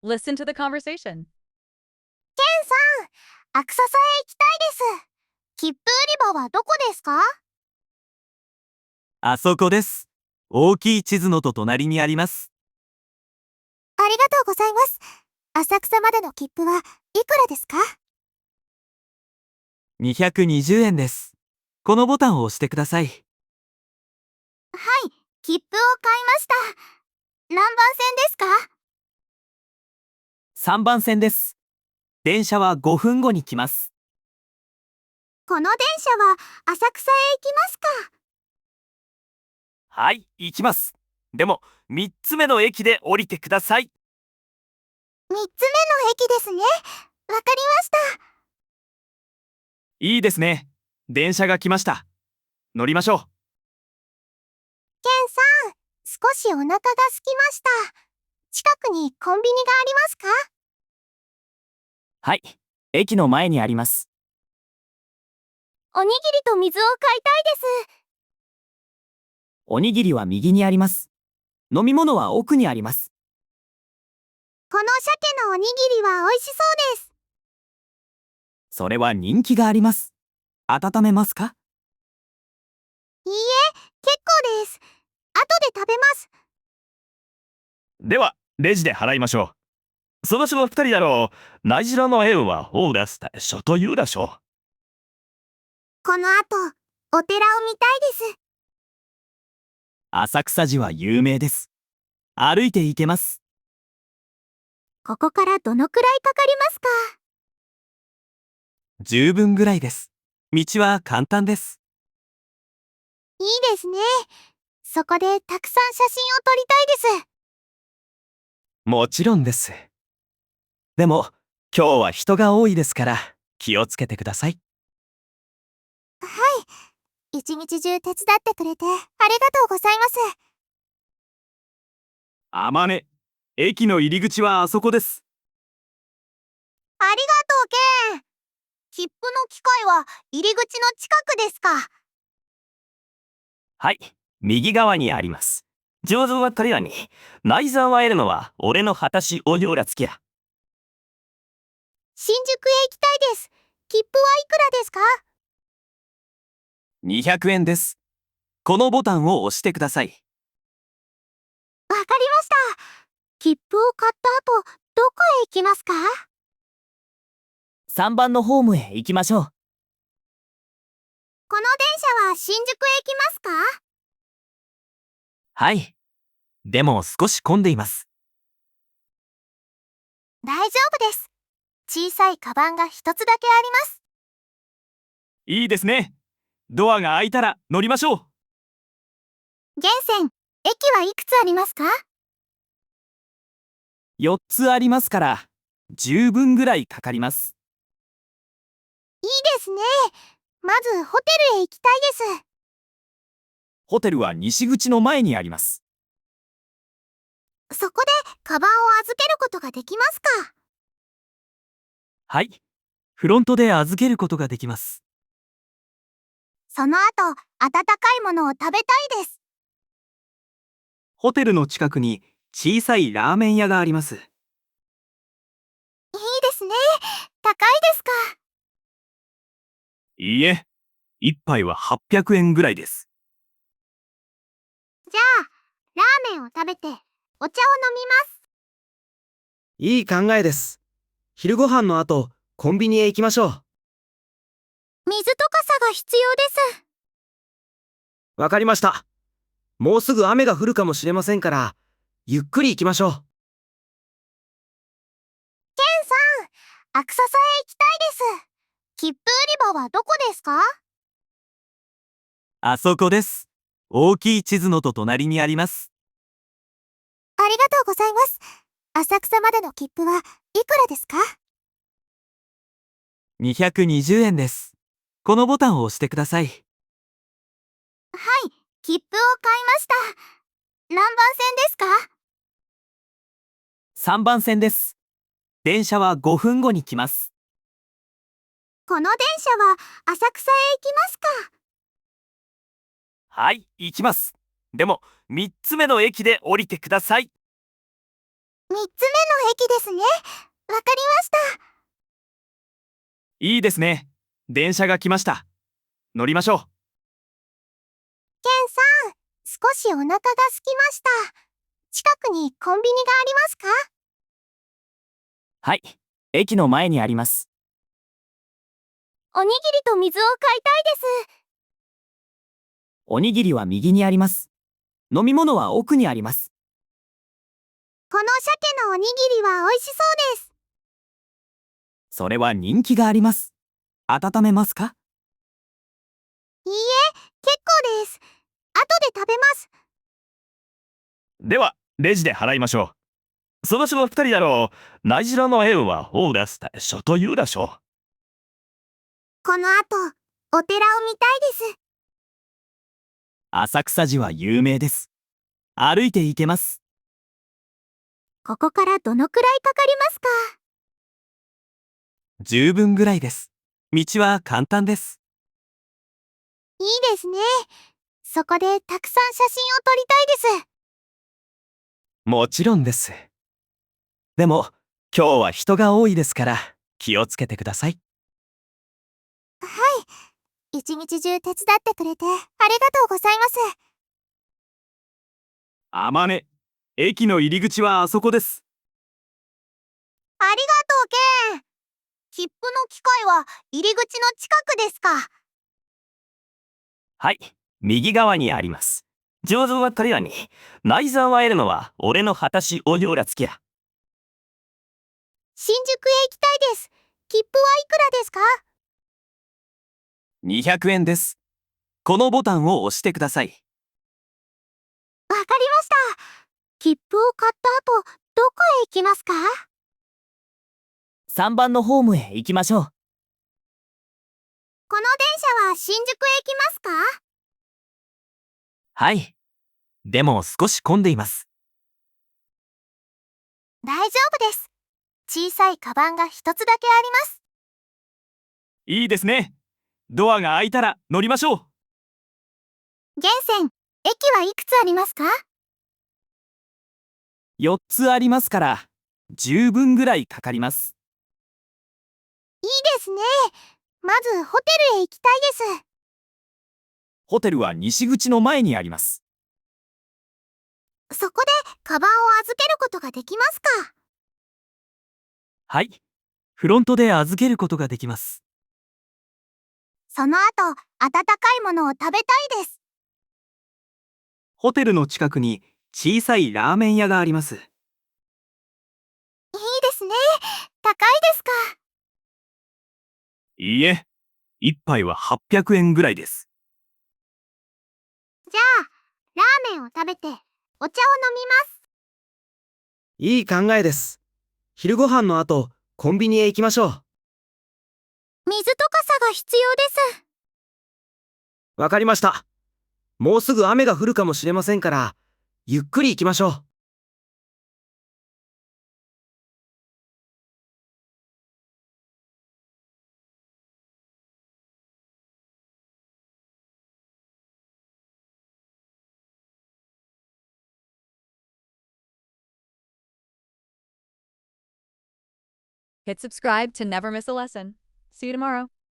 Listen to the conversation. ケンさん、アクササへ行きたいです。切符売り場はどこですか？あそこです。大きい地図のと隣にあります。ありがとうございます。浅草までの切符はいくらですか？は220円です。このボタンを押してください。い、切符を買いました。何番線ですか？3番線です。電車は5分後に来ます。この電車は浅草へ行きますか？はい、行きます。でも、3つ目の駅で降りてください。3つ目の駅ですね。わかりました。いいですね。電車が来ました。乗りましょう。ケンさん、少しお腹が空きました。近くにコンビニがありますか？はい、駅の前にあります。おにぎりと水を買いたいです。おにぎりは右にあります。飲み物は奥にあります。この鮭のおにぎりは美味しそうです。それは人気があります。温めますか？いいえ、結構です。後で食べます。では、レジで払いましょう。そろそろ二人だろう。内城の縁はオーラス対初というでしょう。この後、お寺を見たいです。浅草寺は有名です。歩いて行けます。ここからどのくらいかかりますか？十分ぐらいです。道は簡単です。いいですね。そこでたくさん写真を撮りたいです。もちろんです。でも、今日は人が多いですから気をつけてください。一日中手伝ってくれてありがとうございます。あまね、駅の入り口はあそこです。ありがとう、ケン。切符の機械は入り口の近くですか？はい、右側にあります。上手は彼らに、内沢は得るのは俺の果たしお嬢らつきや。新宿へ行きたいです。切符はいくらですか？200円です。このボタンを押してください。わかりました。切符を買った後、どこへ行きますか？3番のホームへ行きましょう。この電車は新宿へ行きますか？はい。でも少し混んでいます。大丈夫です。小さいカバンが一つだけあります。いいですね。ドアが開いたら乗りましょう。源泉、駅はいくつありますか？4つありますから、十分ぐらいかかります。いいですね。まずホテルへ行きたいです。ホテルは西口の前にあります。そこでカバンを預けることができますか？はい。フロントで預けることができます。その後、温かいものを食べたいです。ホテルの近くに小さいラーメン屋があります。いいですね。高いですか？いいえ、一杯は800円ぐらいです。じゃあ、ラーメンを食べて、お茶を飲みます。いい考えです。昼ご飯の後、コンビニへ行きましょう。水と傘が必要です。わかりました。もうすぐ雨が降るかもしれませんから、ゆっくり行きましょう。ケンさん、アクササへ行きたいです。切符売り場はどこですか？あそこです。大きい地図のと隣にあります。ありがとうございます。浅草までの切符はいくらですか？220円です。このボタンを押してください。はい、切符を買いました。何番線ですか？3番線です。電車は5分後に来ます。この電車は浅草へ行きますか？はい、行きます。でも、3つ目の駅で降りてください。3つ目の駅ですね。わかりました。いいですね。電車が来ました。乗りましょう。ケンさん、少しお腹が空きました。近くにコンビニがありますか？はい、駅の前にあります。おにぎりと水を買いたいです。おにぎりは右にあります。飲み物は奥にあります。この鮭のおにぎりは美味しそうです。それは人気があります。温めますか？いいえ、結構です。後で食べます。では、レジで払いましょう。その人の二人だろう。ナイジラの縁はオーラスタでしょと言うでしょう。この後、お寺を見たいです。浅草寺は有名です。歩いて行けます。ここからどのくらいかかりますか？十分ぐらいです。道は簡単です。いいですね。そこでたくさん写真を撮りたいです。もちろんです。でも、今日は人が多いですから気をつけてください。一日中手伝ってくれてありがとうございます。あまね、駅の入り口はあそこです。ありがとう、ケン。切符の機械は入り口の近くですか？はい、右側にあります。上手は彼らに、ナイザーは得るのは俺の果たしお料らつきや。新宿へ行きたいです。切符はいくらですか200円です。このボタンを押してください。わかりました。切符を買った後、どこへ行きますか？3番のホームへ行きましょう。この電車は新宿へ行きますか？はい。でも少し混んでいます。大丈夫です。小さいカバンが一つだけあります。いいですね。ドアが開いたら乗りましょう。源泉、駅はいくつありますか？4つありますから、十分ぐらいかかります。いいですね。まずホテルへ行きたいです。ホテルは西口の前にあります。そこでカバンを預けることができますか？はい。フロントで預けることができます。その後、温かいものを食べたいです。ホテルの近くに小さいラーメン屋があります。いいですね。高いですか？いいえ、一杯は800円ぐらいです。じゃあ、ラーメンを食べて、お茶を飲みます。いい考えです。昼ご飯の後、コンビニへ行きましょう。水と傘が必要です。わかりました。もうすぐ雨が降るかもしれませんから、ゆっくり行きましょう。Hit subscribe to never miss a lesson. See you tomorrow.